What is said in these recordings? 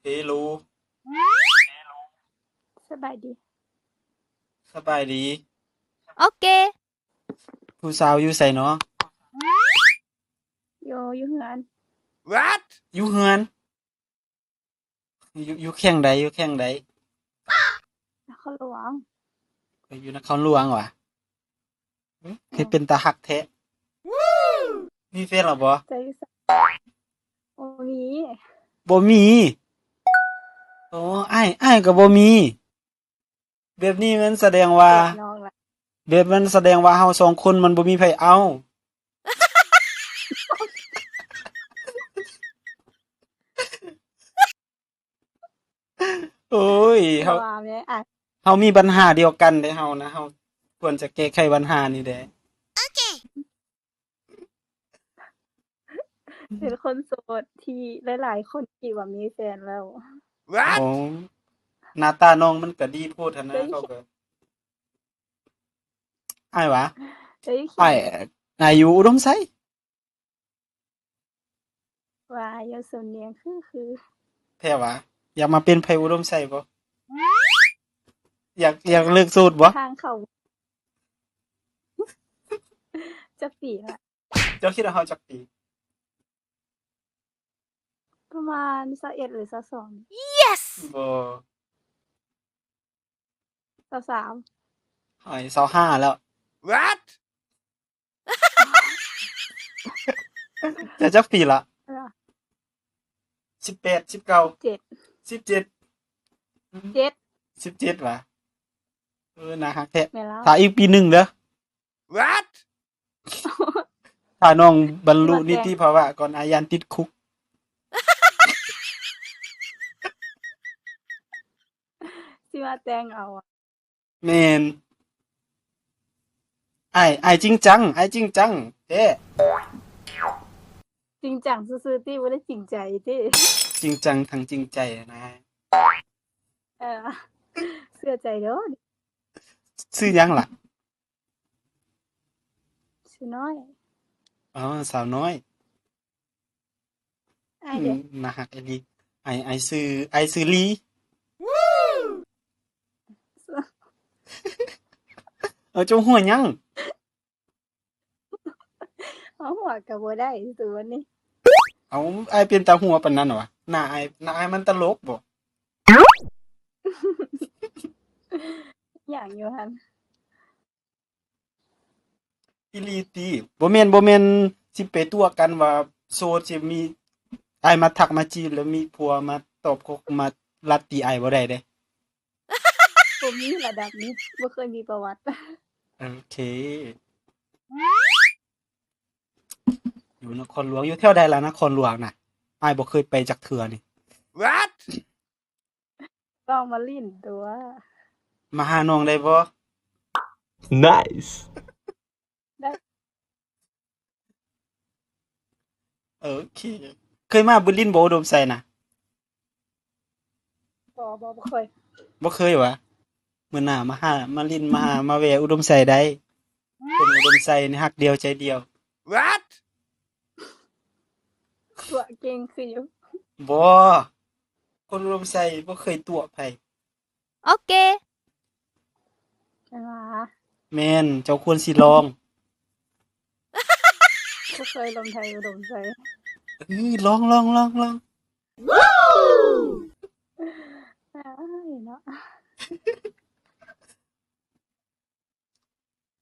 เฮโลสบายดีสบายดี Ok. ผู้สาวอยู่ไสเนาะอยู่เฮือน What? อยู่เฮือนอยู่แข้งใดอยู่แข้งใดนครหลวงอยู่นครหลวงว่ะคือเป็นตาฮักแท้มีแฟนแล้วบ่ ใจอยู่ไสโอ้มี บ่มีโอ้อ้ายก็บ่มีแบบนี้มันแสดงว่า เด็กน้องล่ะแบบมันแสดงว่าเฮา2คนมันบ่มีไผเอาโอ้ยเฮา ว่าแม่เฮามีปัญหาเดียวกันเด้เฮานะเฮาควรจะแก้ไขปัญหานี้แด้ เป็นคนโสดที่หลายๆคนคิดว่ามีแฟนแล้ว What? โอ้หน้าตาน้องมันก็ดีโพดหั้นนะเขาก็อ้ายวะ ได้คิด อ้ายอยู่อุดมไส ว่าอยู่สำเนียงคือ แท้วะอยากมาเป็นไผอุดมไสบ่อยากเลิกโสดบ่ ทางเขาจักปีละ เจ้าคิดว่าเฮาจักปี ประมาณ21หรือ22 Yes. บ่ 23อ้าย25แล้ว What? จะจักปีละ เออ 18 19 7 17 7 17ว่ะน่าฮักแท้ แม่นแล้ว ถ้าอีกปีหนึงเด้อ What? ถ้าน้องบรรลุนิติภาวะก่อนอายันติดคุก สิมาแต่งเอาอะ แม่นอ้ายจริงจังอ้ายจริงจังแท้ จริงจังซื่อๆติบ่ได้จริงใจติ จริงจังทั้งจริงใจนะ เออเชื่อใจเด้อ ชื่อหยังล่ะ ชื่อน้อย อ๋อสาวน้อย อ้ายเด้ น่าฮักอีหลีอ้ายชื่อลีเจ้าหัวหยัง เอาหัวก็บ่ได้ตัวนี้ เอาอ้ายเป็นตาหัวปานนั้นวะหน้าอ้ายมันตลกบ่ หยังอยู่หั่น อีหลีติบ่แม่นสิไปตัวกันว่าโสดสิมีอ้ายมาทักมาจีบแล้วมีผัวมาตอบกกมาลัดตีอ้ายบ่ได้เด้ บ่มีระดับนี้บ่เคยมีประวัติ โอเค อยู่นครหลวงอยู่แถวใดล่ะนครหลวงน่ะอ้ายบ่เคยไปจักเทื่อนี่ What? ลองมาลิ้นตัว มาหาน้องได้บ่ Nice. โอเค เคยมาบุญลินบ่อุดมไสน่ะ บ่เคย บ่เคยวะมื้อหน้ามาลินมาหามาแวะอุดมไสได้คนอุดมไสนี่ฮักเดียวใจเดียว What? ตัวเก่งคืออยู่ บ่คนอุดมไสบ่เคยตัวไผ Ok. ว่า แม่นเจ้าควรสิลอง บ่เคยลงไทยอุดมไส ลอง อ้ายเนาะ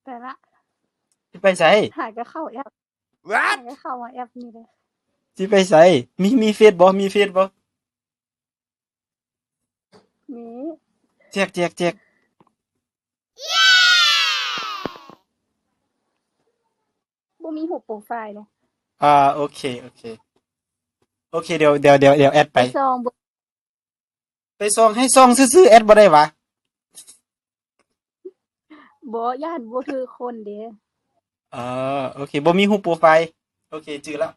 แต่ละ สิไปไส หาก็เข้าแอป What? ก็เข้ามาแอปนี่เลย สิไปไสมีเฟซบ่มีเฟซบ่ มี แจก บ่มีรูปโปรไฟล์เลย โอเคเดี๋ยวแอดไป ซองบ่ ไปส่องให้ส่องซื่อๆแอดบ่ได้วะ ย่านบ่ถือคนเด้ โอเคบ่มีรูปโปรไฟล์โอเคจื้อแล้ว